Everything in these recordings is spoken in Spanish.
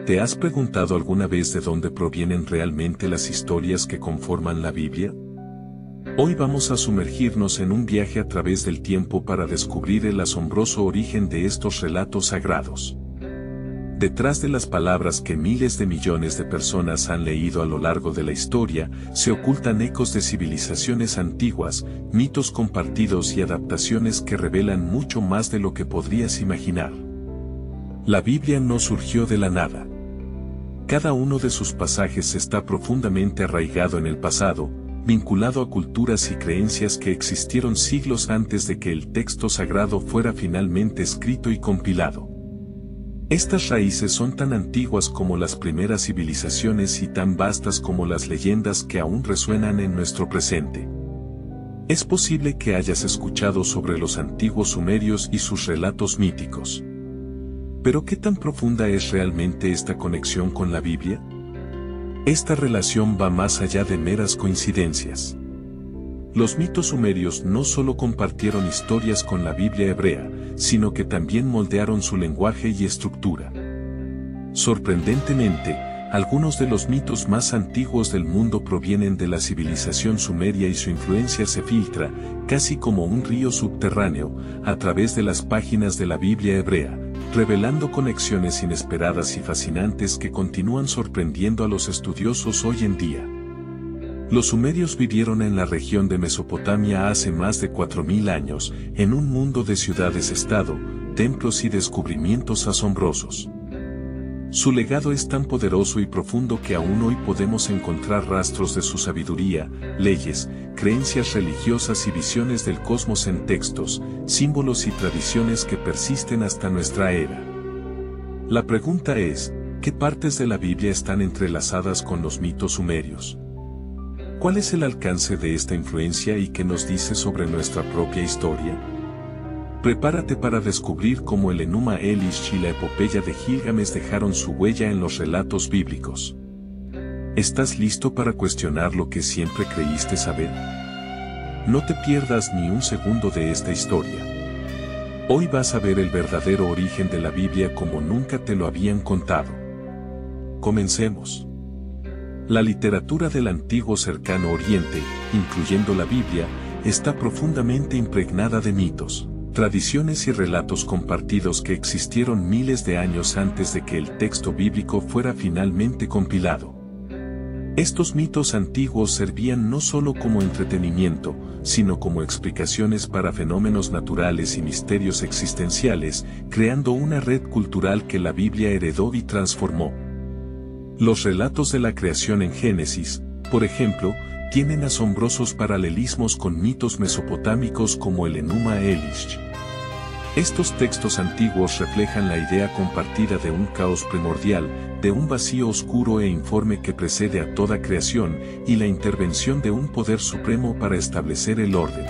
¿Te has preguntado alguna vez de dónde provienen realmente las historias que conforman la Biblia? Hoy vamos a sumergirnos en un viaje a través del tiempo para descubrir el asombroso origen de estos relatos sagrados. Detrás de las palabras que miles de millones de personas han leído a lo largo de la historia, se ocultan ecos de civilizaciones antiguas, mitos compartidos y adaptaciones que revelan mucho más de lo que podrías imaginar. La Biblia no surgió de la nada. Cada uno de sus pasajes está profundamente arraigado en el pasado, vinculado a culturas y creencias que existieron siglos antes de que el texto sagrado fuera finalmente escrito y compilado. Estas raíces son tan antiguas como las primeras civilizaciones y tan vastas como las leyendas que aún resuenan en nuestro presente. Es posible que hayas escuchado sobre los antiguos sumerios y sus relatos míticos. ¿Pero qué tan profunda es realmente esta conexión con la Biblia? Esta relación va más allá de meras coincidencias. Los mitos sumerios no solo compartieron historias con la Biblia hebrea, sino que también moldearon su lenguaje y estructura. Sorprendentemente, algunos de los mitos más antiguos del mundo provienen de la civilización sumeria y su influencia se filtra, casi como un río subterráneo, a través de las páginas de la Biblia hebrea, revelando conexiones inesperadas y fascinantes que continúan sorprendiendo a los estudiosos hoy en día. Los sumerios vivieron en la región de Mesopotamia hace más de 4000 años, en un mundo de ciudades-estado, templos y descubrimientos asombrosos. Su legado es tan poderoso y profundo que aún hoy podemos encontrar rastros de su sabiduría, leyes, creencias religiosas y visiones del cosmos en textos, símbolos y tradiciones que persisten hasta nuestra era. La pregunta es, ¿qué partes de la Biblia están entrelazadas con los mitos sumerios? ¿Cuál es el alcance de esta influencia y qué nos dice sobre nuestra propia historia? Prepárate para descubrir cómo el Enuma Elish y la epopeya de Gilgamesh dejaron su huella en los relatos bíblicos. ¿Estás listo para cuestionar lo que siempre creíste saber? No te pierdas ni un segundo de esta historia. Hoy vas a ver el verdadero origen de la Biblia como nunca te lo habían contado. Comencemos. La literatura del antiguo Cercano Oriente, incluyendo la Biblia, está profundamente impregnada de mitos, tradiciones y relatos compartidos que existieron miles de años antes de que el texto bíblico fuera finalmente compilado. Estos mitos antiguos servían no solo como entretenimiento, sino como explicaciones para fenómenos naturales y misterios existenciales, creando una red cultural que la Biblia heredó y transformó. Los relatos de la creación en Génesis, por ejemplo, tienen asombrosos paralelismos con mitos mesopotámicos como el Enuma Elish. Estos textos antiguos reflejan la idea compartida de un caos primordial, de un vacío oscuro e informe que precede a toda creación, y la intervención de un poder supremo para establecer el orden.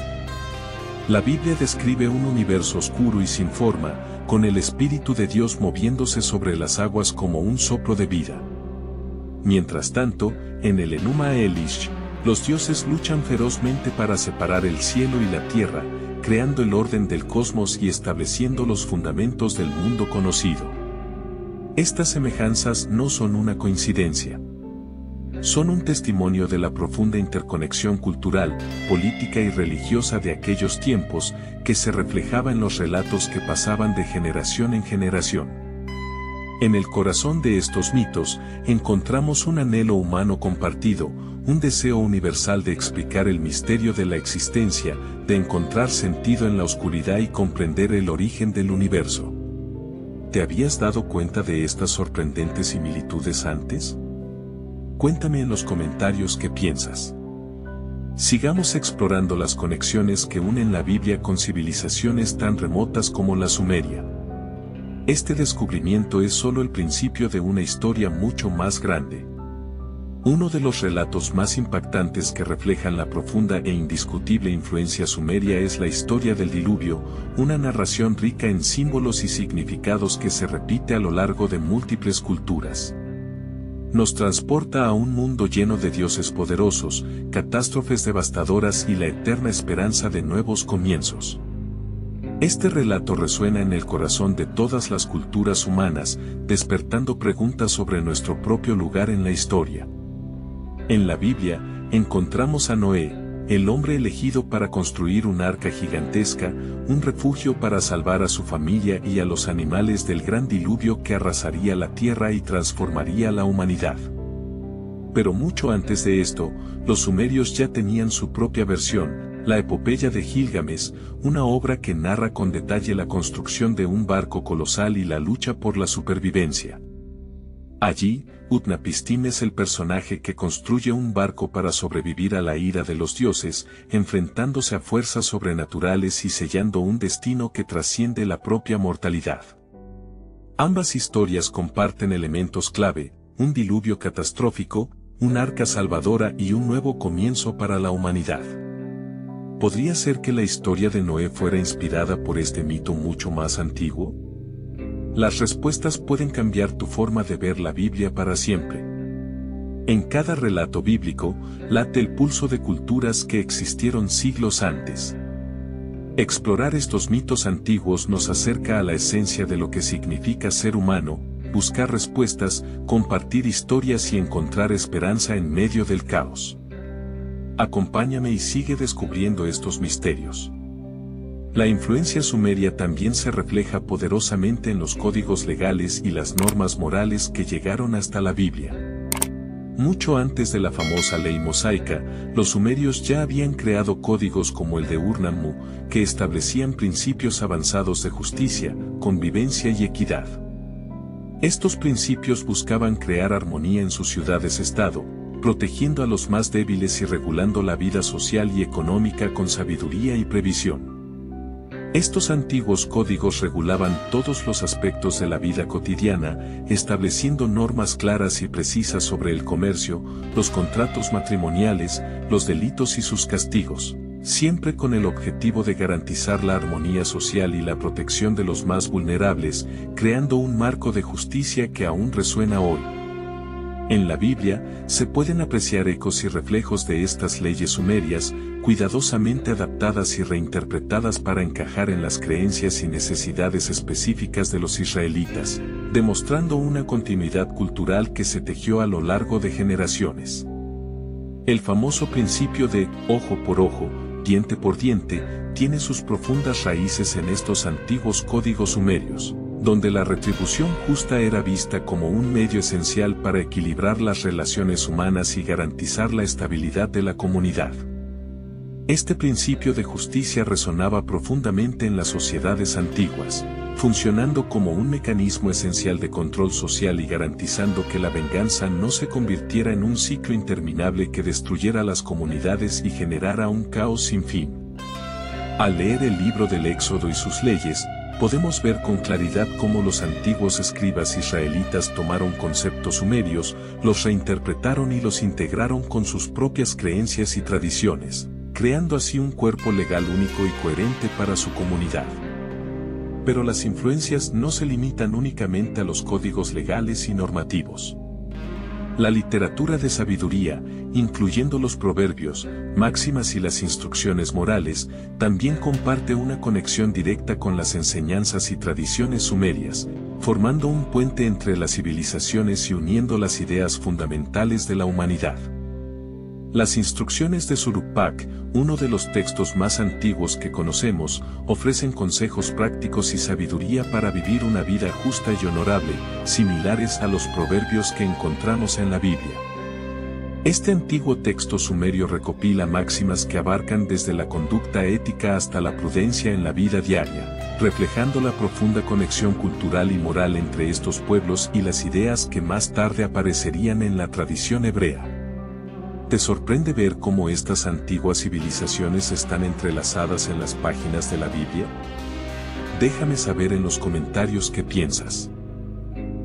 La Biblia describe un universo oscuro y sin forma, con el Espíritu de Dios moviéndose sobre las aguas como un soplo de vida. Mientras tanto, en el Enuma Elish, los dioses luchan ferozmente para separar el cielo y la tierra, creando el orden del cosmos y estableciendo los fundamentos del mundo conocido. Estas semejanzas no son una coincidencia. Son un testimonio de la profunda interconexión cultural, política y religiosa de aquellos tiempos, que se reflejaba en los relatos que pasaban de generación en generación. En el corazón de estos mitos, encontramos un anhelo humano compartido, un deseo universal de explicar el misterio de la existencia, de encontrar sentido en la oscuridad y comprender el origen del universo. ¿Te habías dado cuenta de estas sorprendentes similitudes antes? Cuéntame en los comentarios qué piensas. Sigamos explorando las conexiones que unen la Biblia con civilizaciones tan remotas como la Sumeria. Este descubrimiento es solo el principio de una historia mucho más grande. Uno de los relatos más impactantes que reflejan la profunda e indiscutible influencia sumeria es la historia del diluvio, una narración rica en símbolos y significados que se repite a lo largo de múltiples culturas. Nos transporta a un mundo lleno de dioses poderosos, catástrofes devastadoras y la eterna esperanza de nuevos comienzos. Este relato resuena en el corazón de todas las culturas humanas, despertando preguntas sobre nuestro propio lugar en la historia. En la Biblia, encontramos a Noé, el hombre elegido para construir un arca gigantesca, un refugio para salvar a su familia y a los animales del gran diluvio que arrasaría la tierra y transformaría la humanidad. Pero mucho antes de esto, los sumerios ya tenían su propia versión, la epopeya de Gilgamesh, una obra que narra con detalle la construcción de un barco colosal y la lucha por la supervivencia. Allí, Utnapishtim es el personaje que construye un barco para sobrevivir a la ira de los dioses, enfrentándose a fuerzas sobrenaturales y sellando un destino que trasciende la propia mortalidad. Ambas historias comparten elementos clave, un diluvio catastrófico, un arca salvadora y un nuevo comienzo para la humanidad. ¿Podría ser que la historia de Noé fuera inspirada por este mito mucho más antiguo? Las respuestas pueden cambiar tu forma de ver la Biblia para siempre. En cada relato bíblico, late el pulso de culturas que existieron siglos antes. Explorar estos mitos antiguos nos acerca a la esencia de lo que significa ser humano, buscar respuestas, compartir historias y encontrar esperanza en medio del caos. Acompáñame y sigue descubriendo estos misterios. La influencia sumeria también se refleja poderosamente en los códigos legales y las normas morales que llegaron hasta la Biblia. Mucho antes de la famosa ley mosaica, los sumerios ya habían creado códigos como el de Ur-Nammu, que establecían principios avanzados de justicia, convivencia y equidad. Estos principios buscaban crear armonía en sus ciudades-estado, protegiendo a los más débiles y regulando la vida social y económica con sabiduría y previsión. Estos antiguos códigos regulaban todos los aspectos de la vida cotidiana, estableciendo normas claras y precisas sobre el comercio, los contratos matrimoniales, los delitos y sus castigos, siempre con el objetivo de garantizar la armonía social y la protección de los más vulnerables, creando un marco de justicia que aún resuena hoy. En la Biblia, se pueden apreciar ecos y reflejos de estas leyes sumerias, cuidadosamente adaptadas y reinterpretadas para encajar en las creencias y necesidades específicas de los israelitas, demostrando una continuidad cultural que se tejió a lo largo de generaciones. El famoso principio de ojo por ojo, diente por diente, tiene sus profundas raíces en estos antiguos códigos sumerios, donde la retribución justa era vista como un medio esencial para equilibrar las relaciones humanas y garantizar la estabilidad de la comunidad. Este principio de justicia resonaba profundamente en las sociedades antiguas, funcionando como un mecanismo esencial de control social y garantizando que la venganza no se convirtiera en un ciclo interminable que destruyera las comunidades y generara un caos sin fin. Al leer el libro del Éxodo y sus leyes, podemos ver con claridad cómo los antiguos escribas israelitas tomaron conceptos sumerios, los reinterpretaron y los integraron con sus propias creencias y tradiciones, creando así un cuerpo legal único y coherente para su comunidad. Pero las influencias no se limitan únicamente a los códigos legales y normativos. La literatura de sabiduría, incluyendo los proverbios, máximas y las instrucciones morales, también comparte una conexión directa con las enseñanzas y tradiciones sumerias, formando un puente entre las civilizaciones y uniendo las ideas fundamentales de la humanidad. Las instrucciones de Suruppak, uno de los textos más antiguos que conocemos, ofrecen consejos prácticos y sabiduría para vivir una vida justa y honorable, similares a los proverbios que encontramos en la Biblia. Este antiguo texto sumerio recopila máximas que abarcan desde la conducta ética hasta la prudencia en la vida diaria, reflejando la profunda conexión cultural y moral entre estos pueblos y las ideas que más tarde aparecerían en la tradición hebrea. ¿Te sorprende ver cómo estas antiguas civilizaciones están entrelazadas en las páginas de la Biblia? Déjame saber en los comentarios qué piensas.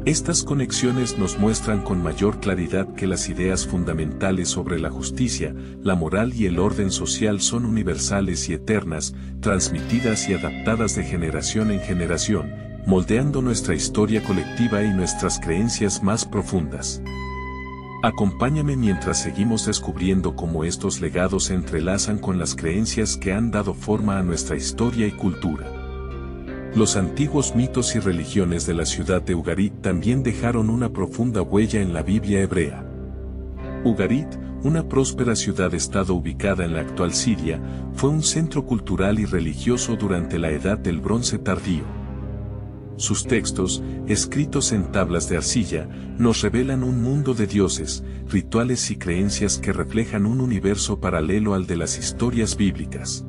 Estas conexiones nos muestran con mayor claridad que las ideas fundamentales sobre la justicia, la moral y el orden social son universales y eternas, transmitidas y adaptadas de generación en generación, moldeando nuestra historia colectiva y nuestras creencias más profundas. Acompáñame mientras seguimos descubriendo cómo estos legados se entrelazan con las creencias que han dado forma a nuestra historia y cultura. Los antiguos mitos y religiones de la ciudad de Ugarit también dejaron una profunda huella en la Biblia hebrea. Ugarit, una próspera ciudad-estado ubicada en la actual Siria, fue un centro cultural y religioso durante la Edad del Bronce tardío. Sus textos, escritos en tablas de arcilla, nos revelan un mundo de dioses, rituales y creencias que reflejan un universo paralelo al de las historias bíblicas.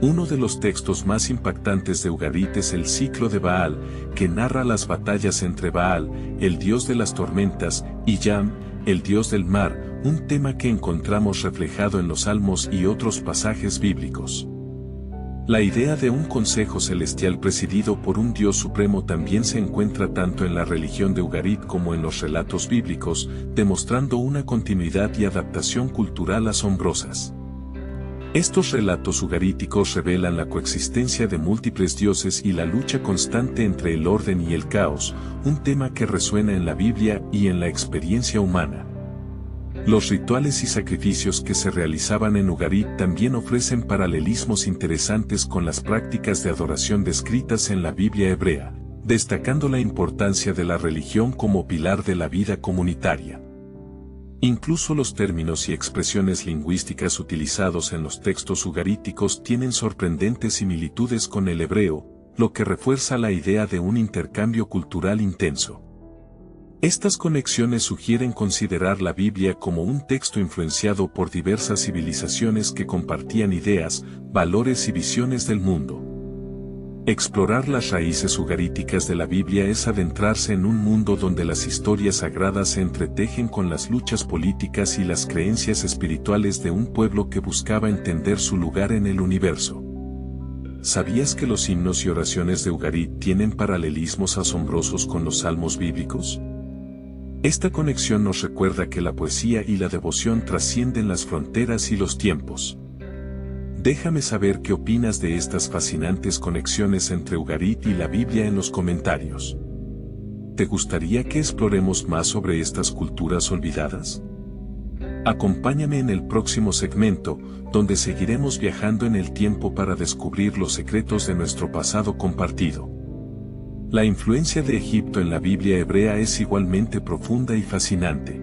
Uno de los textos más impactantes de Ugarit es el Ciclo de Baal, que narra las batallas entre Baal, el dios de las tormentas, y Yam, el dios del mar, un tema que encontramos reflejado en los Salmos y otros pasajes bíblicos. La idea de un consejo celestial presidido por un Dios supremo también se encuentra tanto en la religión de Ugarit como en los relatos bíblicos, demostrando una continuidad y adaptación cultural asombrosas. Estos relatos ugaríticos revelan la coexistencia de múltiples dioses y la lucha constante entre el orden y el caos, un tema que resuena en la Biblia y en la experiencia humana. Los rituales y sacrificios que se realizaban en Ugarit también ofrecen paralelismos interesantes con las prácticas de adoración descritas en la Biblia hebrea, destacando la importancia de la religión como pilar de la vida comunitaria. Incluso los términos y expresiones lingüísticas utilizados en los textos ugaríticos tienen sorprendentes similitudes con el hebreo, lo que refuerza la idea de un intercambio cultural intenso. Estas conexiones sugieren considerar la Biblia como un texto influenciado por diversas civilizaciones que compartían ideas, valores y visiones del mundo. Explorar las raíces ugaríticas de la Biblia es adentrarse en un mundo donde las historias sagradas se entretejen con las luchas políticas y las creencias espirituales de un pueblo que buscaba entender su lugar en el universo. ¿Sabías que los himnos y oraciones de Ugarit tienen paralelismos asombrosos con los salmos bíblicos? Esta conexión nos recuerda que la poesía y la devoción trascienden las fronteras y los tiempos. Déjame saber qué opinas de estas fascinantes conexiones entre Ugarit y la Biblia en los comentarios. ¿Te gustaría que exploremos más sobre estas culturas olvidadas? Acompáñame en el próximo segmento, donde seguiremos viajando en el tiempo para descubrir los secretos de nuestro pasado compartido. La influencia de Egipto en la Biblia hebrea es igualmente profunda y fascinante.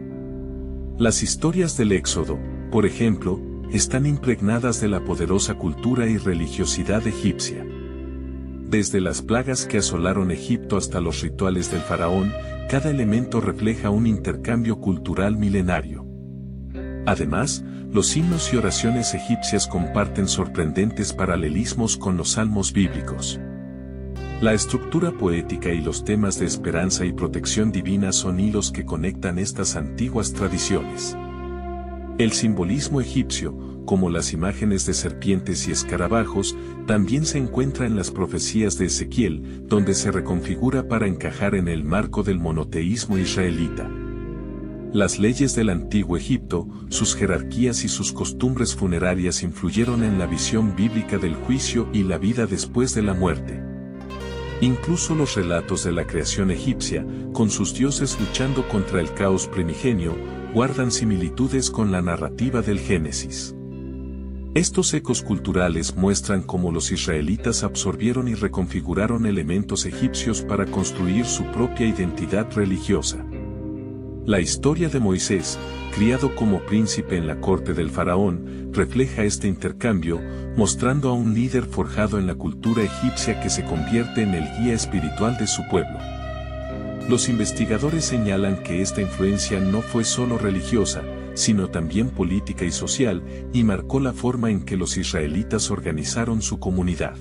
Las historias del Éxodo, por ejemplo, están impregnadas de la poderosa cultura y religiosidad egipcia. Desde las plagas que asolaron Egipto hasta los rituales del faraón, cada elemento refleja un intercambio cultural milenario. Además, los himnos y oraciones egipcias comparten sorprendentes paralelismos con los salmos bíblicos. La estructura poética y los temas de esperanza y protección divina son hilos que conectan estas antiguas tradiciones. El simbolismo egipcio, como las imágenes de serpientes y escarabajos, también se encuentra en las profecías de Ezequiel, donde se reconfigura para encajar en el marco del monoteísmo israelita. Las leyes del antiguo Egipto, sus jerarquías y sus costumbres funerarias influyeron en la visión bíblica del juicio y la vida después de la muerte. Incluso los relatos de la creación egipcia, con sus dioses luchando contra el caos primigenio, guardan similitudes con la narrativa del Génesis. Estos ecos culturales muestran cómo los israelitas absorbieron y reconfiguraron elementos egipcios para construir su propia identidad religiosa. La historia de Moisés, criado como príncipe en la corte del faraón, refleja este intercambio, mostrando a un líder forjado en la cultura egipcia que se convierte en el guía espiritual de su pueblo. Los investigadores señalan que esta influencia no fue solo religiosa, sino también política y social, y marcó la forma en que los israelitas organizaron su comunidad.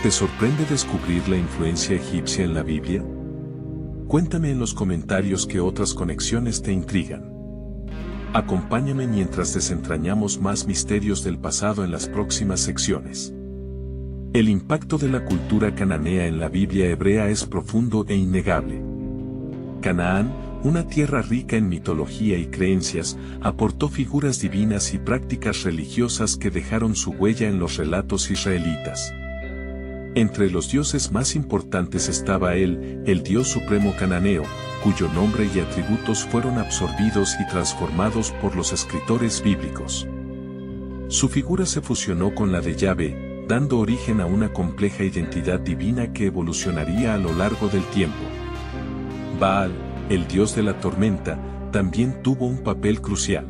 ¿Te sorprende descubrir la influencia egipcia en la Biblia? Cuéntame en los comentarios qué otras conexiones te intrigan. Acompáñame mientras desentrañamos más misterios del pasado en las próximas secciones. El impacto de la cultura cananea en la Biblia hebrea es profundo e innegable. Canaán, una tierra rica en mitología y creencias, aportó figuras divinas y prácticas religiosas que dejaron su huella en los relatos israelitas. Entre los dioses más importantes estaba él, el dios supremo cananeo, cuyo nombre y atributos fueron absorbidos y transformados por los escritores bíblicos. Su figura se fusionó con la de Yahvé, dando origen a una compleja identidad divina que evolucionaría a lo largo del tiempo. Baal, el dios de la tormenta, también tuvo un papel crucial.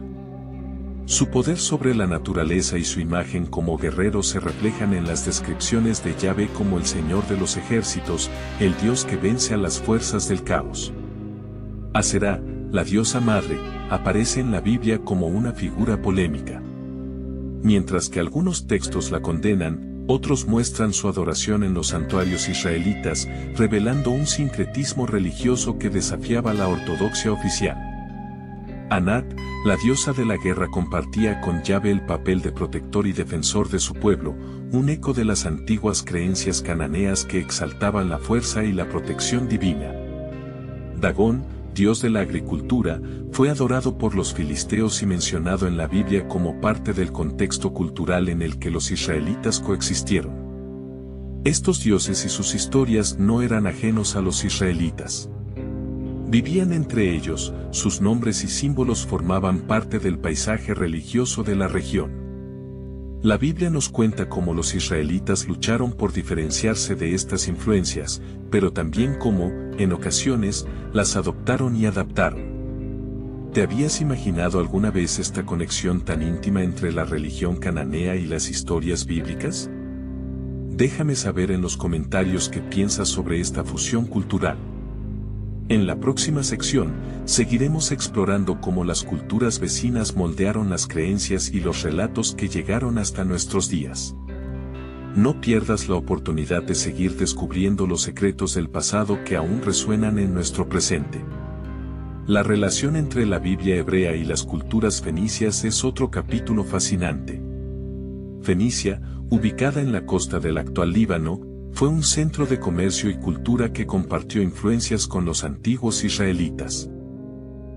Su poder sobre la naturaleza y su imagen como guerrero se reflejan en las descripciones de Yahvé como el Señor de los ejércitos, el Dios que vence a las fuerzas del caos. Aserá, la diosa madre, aparece en la Biblia como una figura polémica. Mientras que algunos textos la condenan, otros muestran su adoración en los santuarios israelitas, revelando un sincretismo religioso que desafiaba la ortodoxia oficial. Anat, la diosa de la guerra, compartía con Yahvé el papel de protector y defensor de su pueblo, un eco de las antiguas creencias cananeas que exaltaban la fuerza y la protección divina. Dagón, dios de la agricultura, fue adorado por los filisteos y mencionado en la Biblia como parte del contexto cultural en el que los israelitas coexistieron. Estos dioses y sus historias no eran ajenos a los israelitas. Vivían entre ellos, sus nombres y símbolos formaban parte del paisaje religioso de la región. La Biblia nos cuenta cómo los israelitas lucharon por diferenciarse de estas influencias, pero también cómo, en ocasiones, las adoptaron y adaptaron. ¿Te habías imaginado alguna vez esta conexión tan íntima entre la religión cananea y las historias bíblicas? Déjame saber en los comentarios qué piensas sobre esta fusión cultural. En la próxima sección, seguiremos explorando cómo las culturas vecinas moldearon las creencias y los relatos que llegaron hasta nuestros días. No pierdas la oportunidad de seguir descubriendo los secretos del pasado que aún resuenan en nuestro presente. La relación entre la Biblia hebrea y las culturas fenicias es otro capítulo fascinante. Fenicia, ubicada en la costa del actual Líbano, fue un centro de comercio y cultura que compartió influencias con los antiguos israelitas.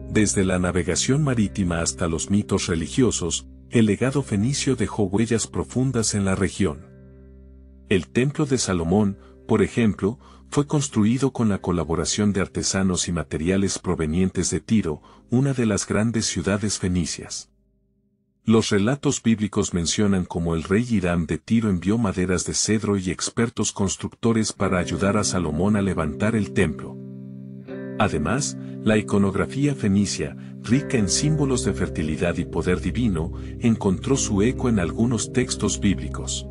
Desde la navegación marítima hasta los mitos religiosos, el legado fenicio dejó huellas profundas en la región. El Templo de Salomón, por ejemplo, fue construido con la colaboración de artesanos y materiales provenientes de Tiro, una de las grandes ciudades fenicias. Los relatos bíblicos mencionan cómo el rey Hiram de Tiro envió maderas de cedro y expertos constructores para ayudar a Salomón a levantar el templo. Además, la iconografía fenicia, rica en símbolos de fertilidad y poder divino, encontró su eco en algunos textos bíblicos.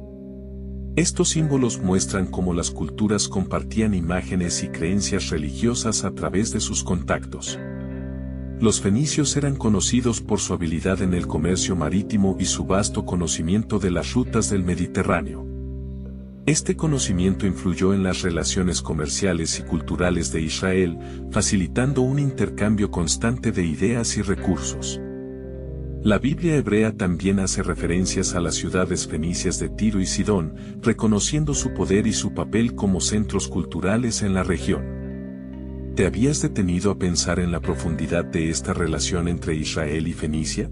Estos símbolos muestran cómo las culturas compartían imágenes y creencias religiosas a través de sus contactos. Los fenicios eran conocidos por su habilidad en el comercio marítimo y su vasto conocimiento de las rutas del Mediterráneo. Este conocimiento influyó en las relaciones comerciales y culturales de Israel, facilitando un intercambio constante de ideas y recursos. La Biblia hebrea también hace referencias a las ciudades fenicias de Tiro y Sidón, reconociendo su poder y su papel como centros culturales en la región. ¿Te habías detenido a pensar en la profundidad de esta relación entre Israel y Fenicia?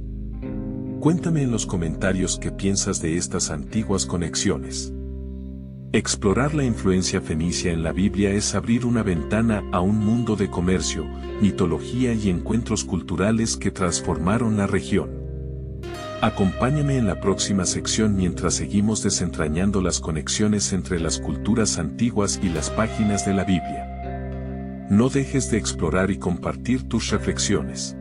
Cuéntame en los comentarios qué piensas de estas antiguas conexiones. Explorar la influencia fenicia en la Biblia es abrir una ventana a un mundo de comercio, mitología y encuentros culturales que transformaron la región. Acompáñame en la próxima sección mientras seguimos desentrañando las conexiones entre las culturas antiguas y las páginas de la Biblia. No dejes de explorar y compartir tus reflexiones.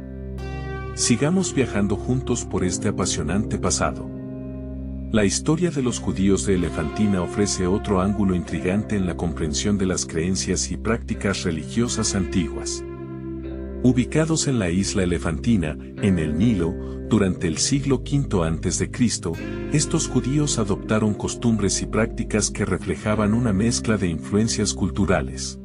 Sigamos viajando juntos por este apasionante pasado. La historia de los judíos de Elefantina ofrece otro ángulo intrigante en la comprensión de las creencias y prácticas religiosas antiguas. Ubicados en la isla Elefantina, en el Nilo, durante el siglo V a.C., estos judíos adoptaron costumbres y prácticas que reflejaban una mezcla de influencias culturales.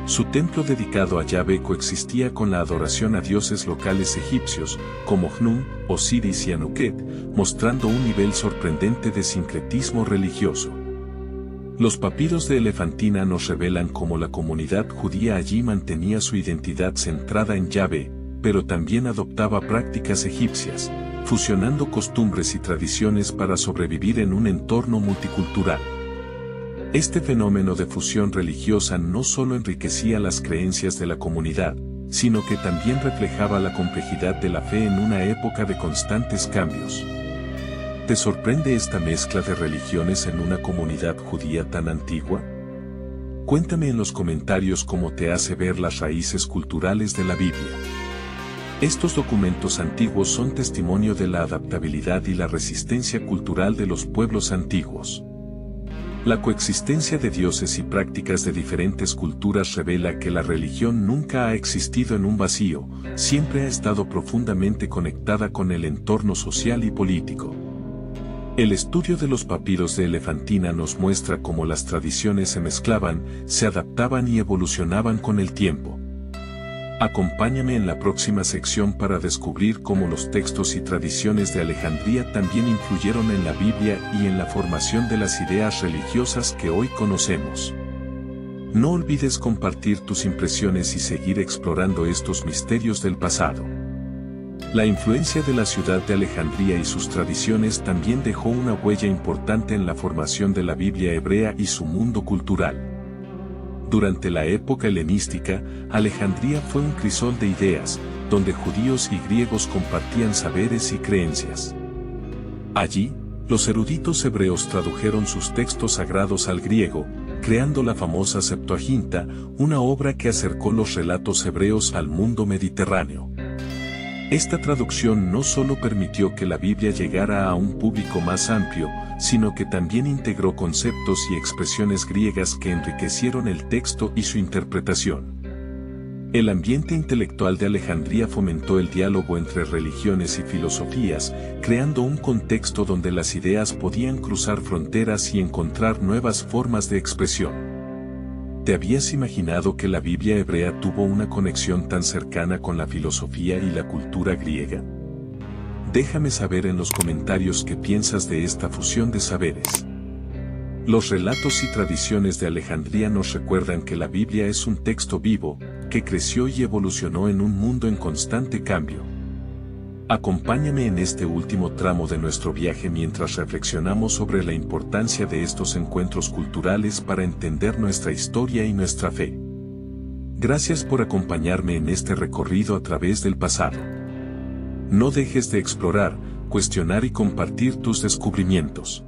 Su templo dedicado a Yahvé coexistía con la adoración a dioses locales egipcios, como Hnum, Osiris y Anuket, mostrando un nivel sorprendente de sincretismo religioso. Los papiros de Elefantina nos revelan cómo la comunidad judía allí mantenía su identidad centrada en Yahvé, pero también adoptaba prácticas egipcias, fusionando costumbres y tradiciones para sobrevivir en un entorno multicultural. Este fenómeno de fusión religiosa no solo enriquecía las creencias de la comunidad, sino que también reflejaba la complejidad de la fe en una época de constantes cambios. ¿Te sorprende esta mezcla de religiones en una comunidad judía tan antigua? Cuéntame en los comentarios cómo te hace ver las raíces culturales de la Biblia. Estos documentos antiguos son testimonio de la adaptabilidad y la resistencia cultural de los pueblos antiguos. La coexistencia de dioses y prácticas de diferentes culturas revela que la religión nunca ha existido en un vacío, siempre ha estado profundamente conectada con el entorno social y político. El estudio de los papiros de Elefantina nos muestra cómo las tradiciones se mezclaban, se adaptaban y evolucionaban con el tiempo. Acompáñame en la próxima sección para descubrir cómo los textos y tradiciones de Alejandría también influyeron en la Biblia y en la formación de las ideas religiosas que hoy conocemos. No olvides compartir tus impresiones y seguir explorando estos misterios del pasado. La influencia de la ciudad de Alejandría y sus tradiciones también dejó una huella importante en la formación de la Biblia hebrea y su mundo cultural. Durante la época helenística, Alejandría fue un crisol de ideas, donde judíos y griegos compartían saberes y creencias. Allí, los eruditos hebreos tradujeron sus textos sagrados al griego, creando la famosa Septuaginta, una obra que acercó los relatos hebreos al mundo mediterráneo. Esta traducción no solo permitió que la Biblia llegara a un público más amplio, sino que también integró conceptos y expresiones griegas que enriquecieron el texto y su interpretación. El ambiente intelectual de Alejandría fomentó el diálogo entre religiones y filosofías, creando un contexto donde las ideas podían cruzar fronteras y encontrar nuevas formas de expresión. ¿Te habías imaginado que la Biblia hebrea tuvo una conexión tan cercana con la filosofía y la cultura griega? Déjame saber en los comentarios qué piensas de esta fusión de saberes. Los relatos y tradiciones de Alejandría nos recuerdan que la Biblia es un texto vivo, que creció y evolucionó en un mundo en constante cambio. Acompáñame en este último tramo de nuestro viaje mientras reflexionamos sobre la importancia de estos encuentros culturales para entender nuestra historia y nuestra fe. Gracias por acompañarme en este recorrido a través del pasado. No dejes de explorar, cuestionar y compartir tus descubrimientos.